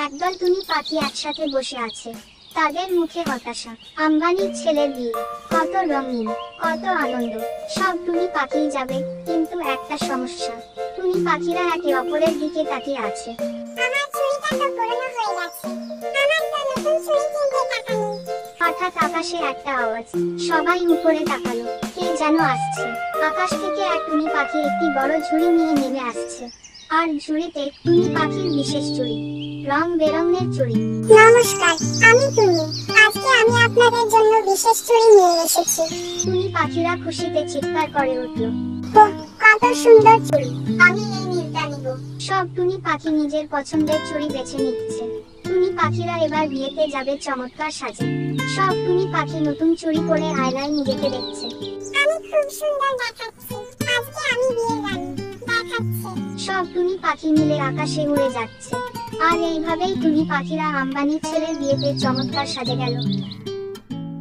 একদল টুনি পাখি একসাথে বসে আছে। তাদের মুখে হতাশা। আম্বানির ছেলের বিয়ে, কত রঙিন, কত আনন্দ, সব টুনি পাখিই যাবে, কিন্তু একটা সমস্যা। টুনি পাখিরা একে অপরের দিকে তাকিয়ে আছে। আমার চুড়িটা তো পুরনো হয়ে গেছে, আমার তো নতুন চুড়ি কিনতে টাকা নেই। হঠাৎ আকাশে একটা আওয়াজ, সবাই উপরে তাকালো। কে যেন আসছে। আকাশ থেকে এক টুনি পাখি একটি বড় ঝুড়ি নিয়ে নেমে আসছে। আর ঝুড়িতে টুনি পাখির বিশেষ চুড়ি, রং বেরঙের চুড়ি। নমস্কার, আমি টুনি। আজকে আমি আপনাদের জন্য বিশেষ চুড়ি নিয়ে এসেছি। টুনি পাখিরা খুশিতে চিৎকার করে উঠল। ওহ, কত সুন্দর চুড়ি! আমি এই নীলটা নিব। সব টুনি পাখি নিজের পছন্দের চুড়ি বেছে নিচ্ছে। টুনি পাখিরা এবার বিয়েতে যাবে চমৎকার সাজে। সব টুনি পাখি নতুন চুড়ি পরে আয়নায় নিজেকে দেখছে। আমি খুব সুন্দর দেখাচ্ছি, আজকে আমি বিয়ে রানী দেখাচ্ছে। সব টুনি পাখি মিলে আকাশে উড়ে যাচ্ছে। আর এইভাবেই টুনি পাখিরা আম্বানির ছেলের বিয়েতে চমৎকার সাজে গেল।